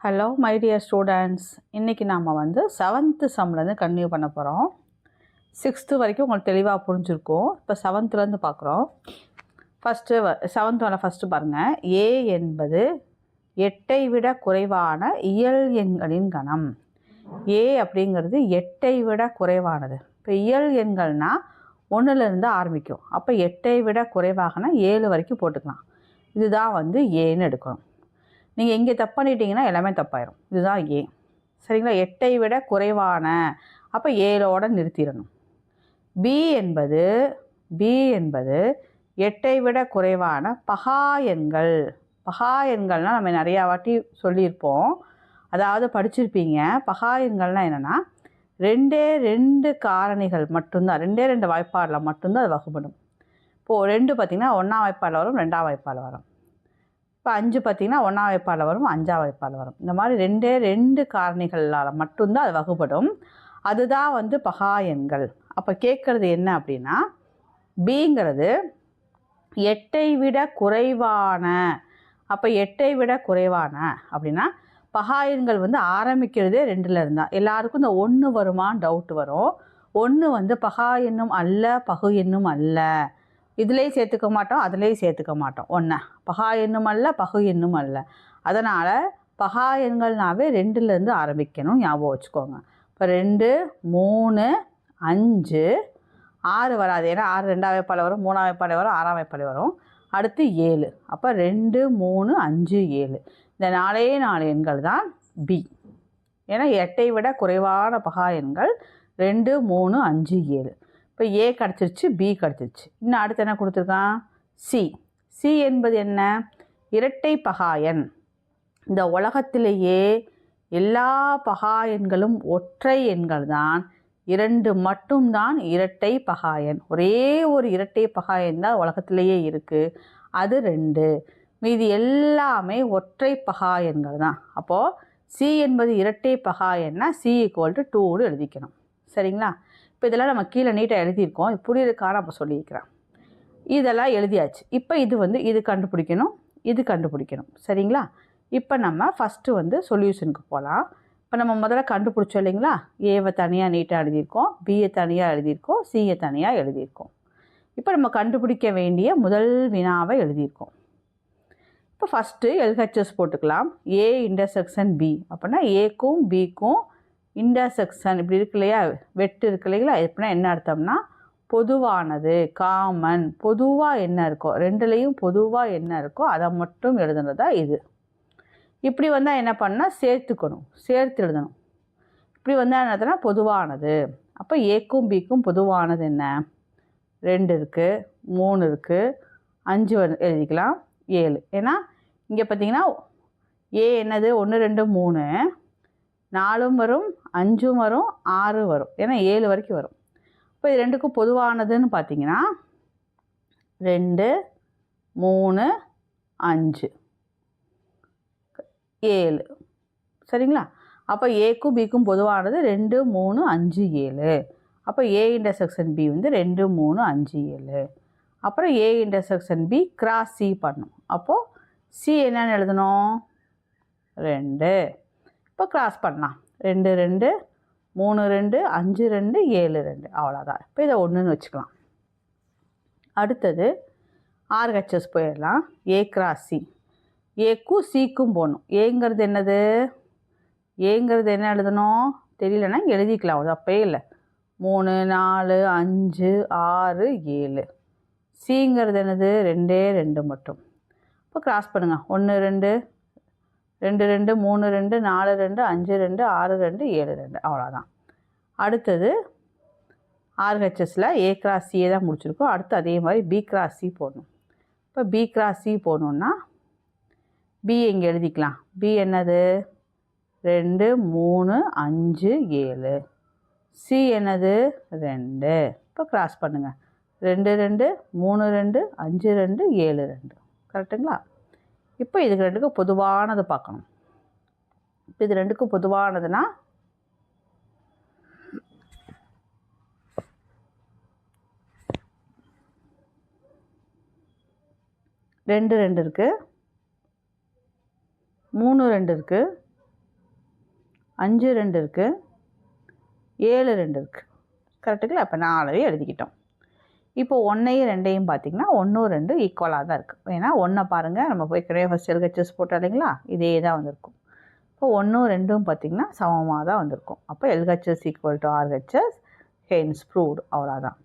Hello my dear students, இன்றைக்கி நாம் வந்து 7th சம்லேருந்து கன்டினியூ பண்ண போகிறோம். 6th வரைக்கும் உங்களுக்கு தெளிவாக புரிஞ்சிருக்கும். இப்போ 7th பார்க்குறோம். ஃபஸ்ட்டு பாருங்கள். ஏ என்பது 8ஐ விட குறைவான இயல் எண்களின் கணம். ஏ அப்படிங்கிறது 8ஐ விட குறைவானது. இப்போ இயல் எண்கள்னால் 1லேருந்து ஆரம்பிக்கும். அப்போ 8ஐ விட குறைவாகனா 7 வரைக்கும் போட்டுக்கலாம். இதுதான் வந்து ஏன்னு எடுக்கணும். நீங்கள் இங்கே தப்பு பண்ணிட்டீங்கன்னா எல்லாமே தப்பாயிரும். இதுதான் ஏ. சரிங்களா? 8ஐ விட குறைவான, அப்போ 7ஓட நிறுத்திடணும். பி என்பது 8ஐ விட குறைவான பகா எண்கள். பகா எண்கள்னால் நம்ம நிறையா வாட்டி சொல்லியிருப்போம், அதாவது படிச்சிருப்பீங்க. பகா எண்கள்னால் என்னென்னா 2 காரணிகள் மட்டும்தான், 2 வாய்ப்பாடில் மட்டும்தான் அது வகுப்படும். இப்போது 2 பார்த்திங்கன்னா 1ஆம் வாய்ப்பாடில் வரும், 2ஆம் வாய்ப்பாடில் வரும். இப்போ 5 பார்த்திங்கன்னா 1ஆம் வாய்ப்பாடில் வரும், 5ஆம் வாய்ப்பாடில் வரும். இந்த மாதிரி 2 காரணிகளால் மட்டும்தான் அது வகுப்படும். அதுதான் வந்து பகா எண்கள். அப்போ கேட்குறது என்ன அப்படின்னா, பிங்கிறது 8ஐ விட குறைவான. அப்போ 8ஐ விட குறைவான அப்படின்னா பகா எண்கள் வந்து ஆரம்பிக்கிறதே 2ல் இருந்தால். எல்லாருக்கும் இந்த 1 வருமானு டவுட் வரும். 1 வந்து பகா எண்ணும் அல்ல, பகு எண்ணும் அல்ல. இதுலேயும் சேர்த்துக்க மாட்டோம், அதுலேயும் சேர்த்துக்க மாட்டோம். பகா எண்ணும் அல்ல, பகு எண்ணும் அல்ல. அதனால் பகா எண்கள்னாவே 2லேருந்து ஆரம்பிக்கணும், ஞாபகம் வச்சுக்கோங்க. இப்போ 2, 3, 5, 6 வராது. ஏன்னா 6 2ஆம் வாய்ப்பாடில் வரும், 3ஆம் வாய்ப்பாடில் வரும், 6ஆம் வாய்ப்பாடில் வரும். அடுத்து 7. அப்போ 2, 3, 5, 7. இந்த 4 எண்கள் தான் பி. ஏன்னா 8ஐ விட குறைவான பகா எண்கள் 2, 3, 5, 7. இப்போ ஏ கிடச்சிருச்சு, பி கிடச்சிருச்சு. இன்னும் அடுத்து என்ன கொடுத்துருக்கான்? சி. சி என்பது என்ன? இரட்டை பகா எண். இந்த உலகத்திலேயே எல்லா பகா எண்களும் ஒற்றை எண்கள் தான். 2 மட்டும்தான் இரட்டை பகா எண். ஒரே ஒரு இரட்டை பகா எண் தான் உலகத்திலேயே இருக்குது, அது 2. மீதி எல்லாமே ஒற்றை பகா எண்கள் தான். அப்போது சி என்பது இரட்டை பகா எண்ணா சி = 2 எழுதிக்கணும். சரிங்களா? இப்போ இதெல்லாம் நம்ம கீழே நீட்டாக எழுதியிருக்கோம். இது புரியுறதுக்காக அப்போ சொல்லியிருக்கிறேன். இதெல்லாம் எழுதியாச்சு. இப்போ இது கண்டுபிடிக்கணும், இது கண்டுபிடிக்கணும். சரிங்களா? இப்போ நம்ம ஃபஸ்ட்டு வந்து சொல்யூஷனுக்கு போகலாம். இப்போ நம்ம முதல்ல கண்டுபிடிச்சோம் இல்லைங்களா? ஏவை தனியாக நீட்டாக எழுதியிருக்கோம், பியை தனியாக எழுதியிருக்கோம், சியை தனியாக எழுதியிருக்கோம். இப்போ நம்ம கண்டுபிடிக்க வேண்டிய முதல் வினாவை எழுதியிருக்கோம். இப்போ ஃபஸ்ட்டு எல்ஹெச்எஸ் போட்டுக்கலாம். ஏ இன்டர்செக்ஷன் பி அப்படின்னா ஏக்கும் பிக்கும் இன்டர்செக்ஷன் இப்படி இருக்கு இல்லையா, வெட்டு இருக்கு இல்லைங்களா. எப்படின்னா என்ன அர்த்தம்னா பொதுவானது, காமன். பொதுவாக என்ன இருக்கோ, 2லேயும் பொதுவாக என்ன இருக்கோ அதை மட்டும் எழுதுனதா இது. இப்படி வந்தால் என்ன பண்ணால் சேர்த்து எழுதணும். இப்படி வந்தால் என்னதுன்னா பொதுவானது. அப்போ ஏக்கும் பிக்கும் பொதுவானது என்ன? 2 இருக்குது, 3 இருக்குது, 5 எழுதிக்கலாம், 7. ஏன்னா இங்கே பார்த்தீங்கன்னா ஏ என்னது 1 2 3, 4 வரும், 5 வரும், 6 வரும். ஏன்னா 7 வரைக்கும் வரும். இப்போ இது 2க்கும் பொதுவானதுன்னு பார்த்தீங்கன்னா 2 3 5 7. சரிங்களா? அப்போ ஏக்கும் பிக்கும் பொதுவானது 2 3 5 7. அப்போ ஏ இன்டர்செக்ஷன் பி வந்து 2 3 5 7. அப்புறம் A intersection B cross C பண்ணணும். அப்போது சி என்னன்னு எழுதணும்? 2. இப்போ கிராஸ் பண்ணலாம். 2 2 3 2 5 2 7 2. அவ்வளோதான். இப்போ இதை 1ன்னு வச்சுக்கலாம். அடுத்தது ஆர்ஹெச்எஸ் போயிடலாம். A cross C. ஏக்கும் சிக்கும் போடணும். ஏங்கிறது என்னது? ஏங்கிறது என்ன எழுதணும் தெரியலன்னா இங்கே எழுதிக்கலாம், அது அப்பயே இல்லை. 3 4 5 6 7. சிங்கிறது என்னது? 2 2 மட்டும். இப்போ கிராஸ் பண்ணுங்கள். 1 2 2 2 3 2 4 2 5 2 6 2 7 2. அவ்வளோதான். அடுத்தது ஆர்ஹெச்எஸில் ஏ கிராஸ் சியை தான் முடிச்சிருக்கோம். அடுத்து அதே மாதிரி பி கிராஸ் சி போடணும். இப்போ பி கிராஸ் சி போடணுன்னா பி இங்கே எழுதிக்கலாம். பி என்னது? 2 3 5 7. சி என்னது? 2. இப்போ கிராஸ் பண்ணுங்கள். 2 2 3 2 5 2 7 2. கரெக்டுங்களா? இப்போ இதுக்கு 2க்கும் பொதுவானது பார்க்கணும். இப்போ இது 2க்கும் பொதுவானதுன்னா 2 2 இருக்குது, 3 2 இருக்குது, 5 2 இருக்குது, 7 2 இருக்குது. கரெக்டுங்களா? அப்போ 4 எழுதிக்கிட்டோம். இப்போ 1ஐயும் 2ஐயும் பார்த்திங்கன்னா 1 2 ஈக்குவலாக தான் இருக்குது. ஏன்னா 1 பாருங்கள், நம்ம ஏற்கனவே ஃபஸ்ட் எல்ஹெச்எஸ் போட்டோம் இல்லைங்களா, இதே தான் வந்திருக்கும். இப்போ 1 2ம் பார்த்திங்கன்னா சமமாக தான் வந்திருக்கும். அப்போ LHS equal to RHS, hence proved. அவ்வளோதான்.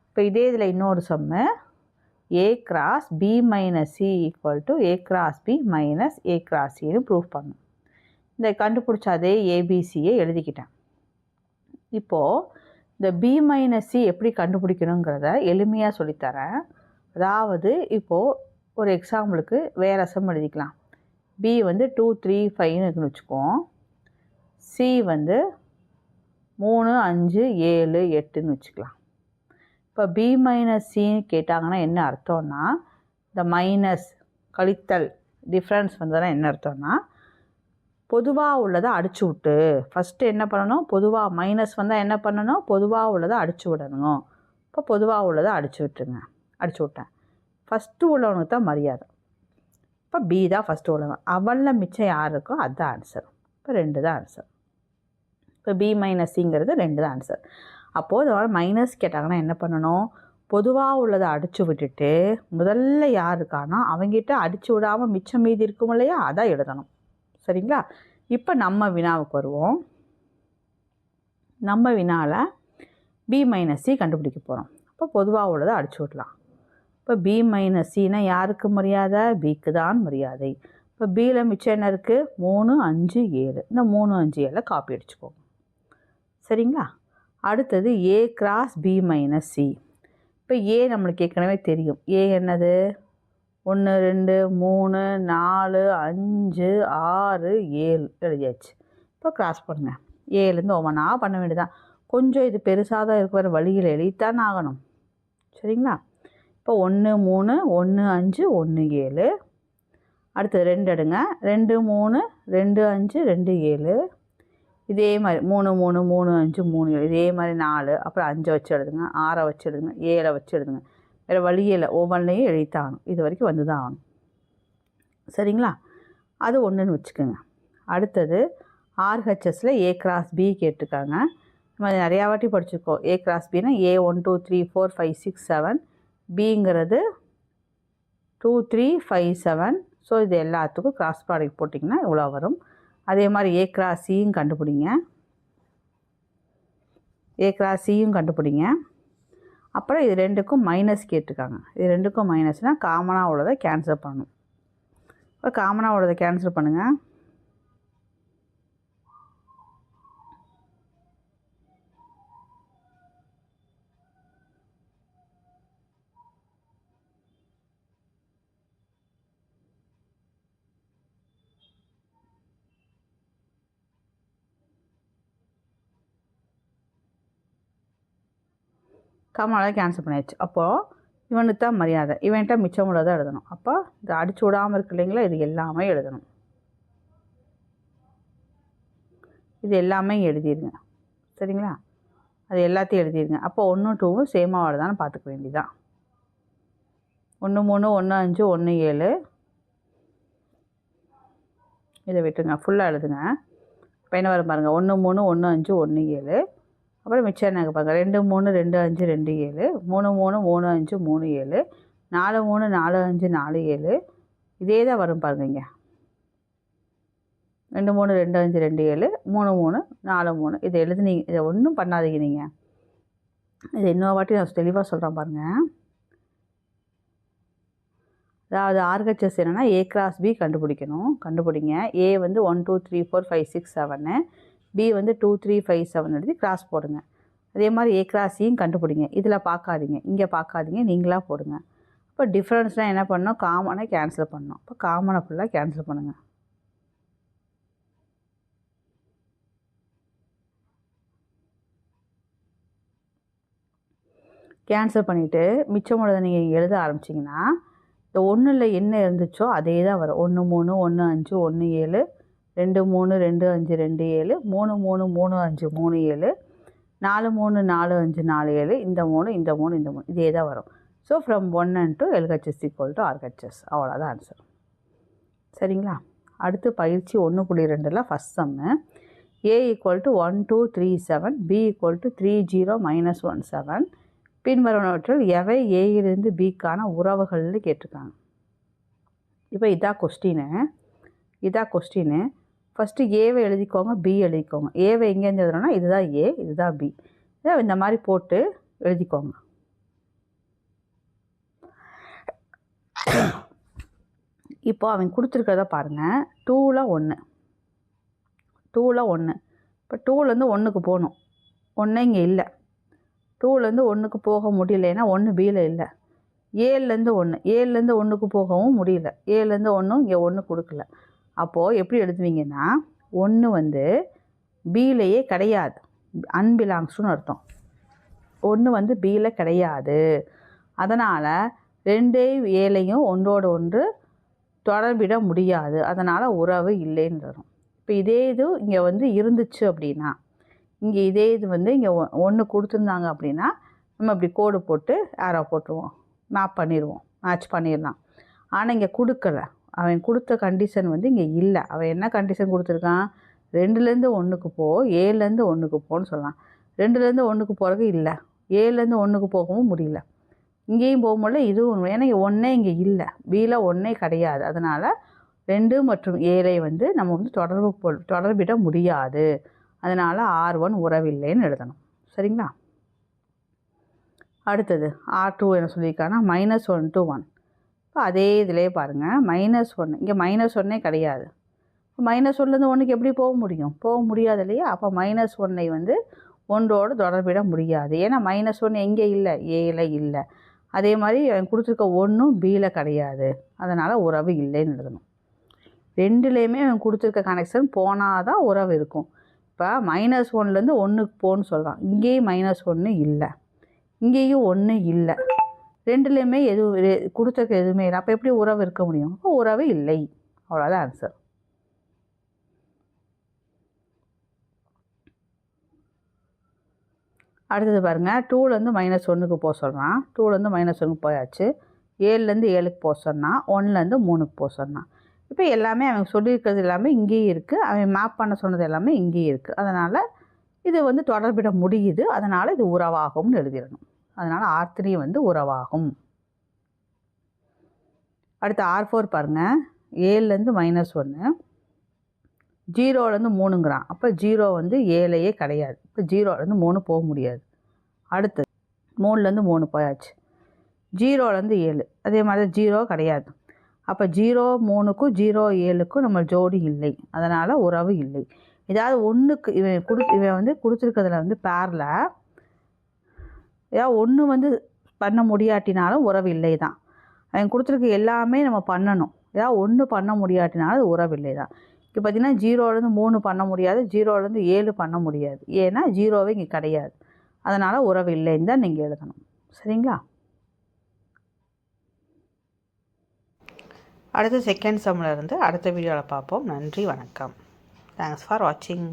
இப்போ இதே இதில் இன்னொரு சம்மு, A cross B minus C equal to A cross B minus A cross Cன்னு ப்ரூவ் பண்ணும். இந்த கண்டுபிடிச்ச அதே ஏபிசியை எழுதிக்கிட்டேன். இப்போது இந்த B minus C எப்படி கண்டுபிடிக்கணுங்கிறத எளிமையாக சொல்லித்தரேன். அதாவது இப்போது ஒரு எக்ஸாம்பிளுக்கு வேறு சம் எழுதிக்கலாம். B வந்து 2 3 5ன்னு இருக்குன்னு வச்சுக்குவோம். C வந்து 3 5 7 8ன்னு வச்சுக்கலாம். இப்போ B மைனஸ் சின்னு கேட்டாங்கன்னா என்ன அர்த்தம்னா, இந்த மைனஸ் கழித்தல் டிஃப்ரென்ஸ் வந்ததுன்னா என்ன அர்த்தம்னா, பொதுவாக உள்ளதை அடிச்சு விட்டு ஃபஸ்ட்டு என்ன பண்ணணும், பொதுவாக மைனஸ் வந்தால் என்ன பண்ணணும், பொதுவாக உள்ளதை அடிச்சு விடணும். இப்போ பொதுவாக உள்ளதை அடிச்சு விட்டேன். ஃபஸ்ட்டு உள்ளவனுக்கு தான் மரியாதை. இப்போ B தான் ஃபஸ்ட்டு உள்ளவன். அவனில் மிச்சம் யார் இருக்கோ அதுதான் ஆன்சர். இப்போ 2 தான் ஆன்சர். இப்போ B மைனஸ் சிங்கிறது 2 தான் ஆன்சர். அப்போது இதோட மைனஸ் கேட்டாங்கன்னா என்ன பண்ணணும், பொதுவாக உள்ளதை அடித்து விட்டுட்டு முதல்ல யார் இருக்கானோ அவங்ககிட்ட அடித்து விடாமல் மிச்சம் மீதி இருக்கும் இல்லையா, அதான் எழுதணும். சரிங்களா? இப்போ நம்ம வினாவுக்கு வருவோம். நம்ம வினாவில் B மைனஸ் சி கண்டுபிடிக்க போகிறோம். அப்போ பொதுவாக உள்ளதை அடிச்சு விடலாம். இப்போ B மைனஸ் சின்னா யாருக்கு மரியாதை, Bக்கு தான் மரியாதை. இப்போ Bயில் மிச்சம் என்ன இருக்குது, 3 5 7. இந்த 3 5 7 காப்பி அடிச்சுக்கோங்க. சரிங்களா? அடுத்தது A cross B minus C. இப்போ A நம்மளுக்கு ஏற்கனவே தெரியும். A என்னது, 1 2 3 4 5 6 7 எழுதியாச்சு. இப்போ கிராஸ் பண்ணுங்கள். ஏலேருந்து ஒவ்வொன்றா பண்ண வேண்டியதான். கொஞ்சம் இது பெருசாக தான் இருக்கிற வழியில் எழுதித்தான் ஆகணும். சரிங்களா? இப்போ 1 3 1 5 1 7. அடுத்தது 2 எடுங்க. 2 3 2 5 2 7. இதே மாதிரி 3 3 3 5 3 7. இதே மாதிரி 4. அப்புறம் 5 வச்சு எழுதுங்க, 6 வச்சு எழுதுங்க, 7 வச்சு எழுதுங்க. வேறு வழியில் ஒவ்வொன்றையும் எழுதித்தாகணும். இது வரைக்கும் வந்து தான் ஆகணும். சரிங்களா? அது ஒன்றுன்னு வச்சுக்கோங்க. அடுத்தது ஆர்ஹெச்எஸில் A கிராஸ் B கேட்டிருக்காங்க. நம்ம நிறையா வாட்டி படிச்சிருக்கோம். A கிராஸ் Bனா A 1 2 3 4 5 6 7. Bங்கிறது 2 3 5 7. ஸோ இது எல்லாத்துக்கும் கிராஸ் ப்ராடக்ட் போட்டிங்கன்னா இவ்வளோ வரும். அதே மாதிரி A கிராஸ் சியும் கண்டுபிடிங்க. A கிராஸ் சியும் கண்டுபிடிங்க. அப்புறம் இது 2க்கும் மைனஸ் கேட்டிருக்காங்க. இது 2க்கும் மைனஸ்னால் காமனாக உள்ளதை கேன்சல் பண்ணணும். இப்போ காமனாக உள்ளதை கேன்சல் பண்ணுங்கள். காமனாக கேன்சல் பண்ணியாச்சு. அப்போது இவனுக்கு தான் மரியாதை, இவன்கிட்ட மிச்சம் உள்ளதை எழுதணும். அப்போ இது அடிச்சு விடாமல் இருக்கு இல்லைங்களா, இது எல்லாமே எழுதணும். இது எல்லாமே எழுதிடுங்க. சரிங்களா? அது எல்லாத்தையும் எழுதிடுங்க. அப்போ 1 2வும் சேமாக வருதான்னு பார்த்துக்க வேண்டியதான். 1 3 1 5 1 7. இதை விட்டுருங்க, ஃபுல்லாக எழுதுங்க. இப்போ என்ன வரும் பாருங்கள், 1 3 1 5 1 7. அப்புறம் மிச்சம் என்ன பாருங்கள், 2 3 2 5 2 7. 3 3 3 5 3 7. 4 3 4 5 4 7. இதே தான் வரும் பாருங்க. இங்கே 2 3 2 5 2 7 3 3 4 3. இதை எழுதுனீங்க. இதை ஒன்றும் பண்ணாதீங்க நீங்கள். இதை இன்னொரு வாட்டி நான் தெளிவாக சொல்கிறேன் பாருங்கள். அதாவது ஆர்ஹெச்எஸ் என்னென்னா A கிராஸ் B கண்டுபிடிக்கணும். கண்டுபிடிங்க. A வந்து 1 2 3 4 5 6 7. B வந்து 2 3 5 7 எழுதி கிராஸ் போடுங்க. அதே மாதிரி A கிராஸ் சியும் கண்டுபிடிங்க. இதில் பார்க்காதீங்க, இங்கே பார்க்காதீங்க, நீங்களாக போடுங்க. இப்போ டிஃப்ரென்ஸ்னால் என்ன பண்ணணும், காமனை கேன்சல் பண்ணணும். இப்போ காமனை ஃபுல்லாக கேன்சல் பண்ணுங்கள். கேன்சல் பண்ணிவிட்டு மிச்சம் உள்ளதை நீங்கள் எழுத ஆரம்பிச்சிங்கன்னா இந்த 1ல் என்ன இருந்துச்சோ அதே தான் வரும். 1 3 1 5 1 7. 2 3 2 5 2 7. 3 3 3 5 3 7. 4 3 4 5 4 7. இந்த 3 இந்த 3 இந்த 3 இதே தான் வரும். So from 1 and 2 LHS equal to RHS. அவ்வளோதான் ஆன்சர். சரிங்களா? அடுத்து பயிற்சி 1.2ல் first sum. A equal to 1237, B equal to 30 - 17. பின்வருவனவற்றில் எவை ஏயிலிருந்து பிக்கான உறவுகள்னு கேட்டிருக்காங்க. இப்போ இதான் கொஸ்டினு. ஃபஸ்ட்டு ஏவை எழுதிக்கோங்க, பி எழுதிக்கோங்க. ஏவை எங்கேருந்து எழுதுறோன்னா இதுதான் ஏ, இதுதான் பி. இதை இந்த மாதிரி போட்டு எழுதிக்கோங்க. இப்போ அவன் கொடுத்துருக்கிறத பாருங்கள். 2ல் 1. இப்போ 2லேருந்து 1க்கு போகணும். 1 இங்கே இல்லை. 2லேருந்து 1க்கு போக முடியலைன்னா 1 பியில் இல்லை. 7லேருந்து 1க்கு போகவும் முடியல. 7லேருந்து 1 இங்கே 1 கொடுக்கல. அப்போது எப்படி எழுதுவீங்கன்னா 1 வந்து பியிலேயே கிடையாது, அன்பிலாங்ஸ்டுன்னு அர்த்தம். 1 வந்து பியில் கிடையாது. அதனால் 2 7ஐயும் ஒன்றோடு ஒன்று தொடர்பிட முடியாது. அதனால் உறவு இல்லைன்னு வரும். இப்போ இதே இது இங்கே வந்து இருந்துச்சு அப்படின்னா, இங்கே இதே இது வந்து இங்கே 1 கொடுத்துருந்தாங்க அப்படின்னா நம்ம இப்படி கோடு போட்டு ஆரோ போட்டுருவோம், மேட்ச் பண்ணிடலாம். ஆனால் இங்கே கொடுக்கல. அவன் கொடுத்த கண்டிஷன் வந்து இங்கே இல்லை. அவன் என்ன கண்டிஷன் கொடுத்துருக்கான்? 2லேருந்து 1க்கு போ, 7லேருந்து 1க்கு போன்னு சொல்லலாம். 2லேருந்து 1க்கு போகிறதுக்கு இல்லை, 7லேருந்து 1க்கு போகவும் முடியல, இங்கேயும் போக முடியல, இதுவும். ஏன்னா 1 இங்கே இல்லை, பியில் 1 கிடையாது. அதனால் 2 மற்றும் 7ஐ வந்து நம்ம வந்து தொடர்பிட முடியாது. அதனால் R1 உறவில்லைன்னு எழுதணும். சரிங்களா? அடுத்தது R2 என்ன சொல்லியிருக்காங்கன்னா -1 to 1. இப்போ அதே இதிலே பாருங்கள், -1 இங்கே -1 கிடையாது. -1லேருந்து 1க்கு எப்படி போக முடியாது இல்லையா? அப்போ -1ஐ வந்து ஒன்றோடு தொடர்பிட முடியாது. ஏன்னா -1 எங்கே இல்லை? ஏல இல்லை. அதே மாதிரி கொடுத்துருக்க 1ம் பியில் கிடையாது. அதனால் உறவு இல்லைன்னு எழுதணும். 2லேயுமே அவன் கொடுத்துருக்க கனெக்ஷன் போனால் தான் உறவு இருக்கும். இப்போ -1லேருந்து 1க்கு போன்னு சொல்கிறான். இங்கேயும் -1 இல்லை, இங்கேயும் 1 இல்லை. 2லேயுமே கொடுத்துருக்க எதுவுமே இல்லை. அப்போ எப்படி உறவு இருக்க முடியும்? அப்போ உறவு இல்லை. அவ்வளோதான் ஆன்சர். அடுத்தது பாருங்கள், 2லேருந்து -1க்கு போக சொல்கிறான். 2லேருந்து -1க்கு போயாச்சு. 7லேருந்து 7க்கு போக சொன்னான். 1லேருந்து 3க்கு போக சொன்னான். இப்போ எல்லாமே அவன் சொல்லியிருக்கிறது எல்லாமே இங்கேயும் இருக்குது. அவன் மேப் பண்ண சொன்னது எல்லாமே இங்கேயும் இருக்குது. அதனால் இது வந்து தொடர்பிட முடியுது. அதனால் இது உறவாகும்னு எழுதிடணும். அதனால் R3 வந்து உறவாகும். அடுத்து R4 பாருங்கள். 7லேருந்து -1, 0லேருந்து 3ங்கிறான். அப்போ 0 வந்து 7ஐயே கிடையாது. இப்போ 0லேருந்து 3 போக முடியாது. அடுத்தது 3லேருந்து 3 போயாச்சு. 0லேருந்து 7, அதே மாதிரி 0 கிடையாது. அப்போ 0 3க்கும் 0 7க்கும் நம்ம ஜோடி இல்லை. அதனால் உறவு இல்லை. ஏதாவது 1க்கு இவன் வந்து கொடுத்துருக்கிறதுல வந்து பேரில் ஏதாவது 1 வந்து பண்ண முடியாட்டினாலும் உறவு இல்லை தான். அவன் கொடுத்துருக்க எல்லாமே நம்ம பண்ணணும். ஏதாவது 1 பண்ண முடியாட்டினாலும் அது உறவு இல்லை தான். இப்போ பார்த்திங்கன்னா 0லேருந்து 3 பண்ண முடியாது, 0லேருந்து 7 பண்ண முடியாது. ஏன்னா 0வே இங்கே கிடையாது. அதனால் உறவு இல்லைன்னு தான் நீங்கள் எழுதணும். சரிங்களா? அடுத்த செகண்ட் சம்மில் இருந்து அடுத்த வீடியோவில் பார்ப்போம். நன்றி, வணக்கம். தேங்க்ஸ் ஃபார் வாட்சிங்.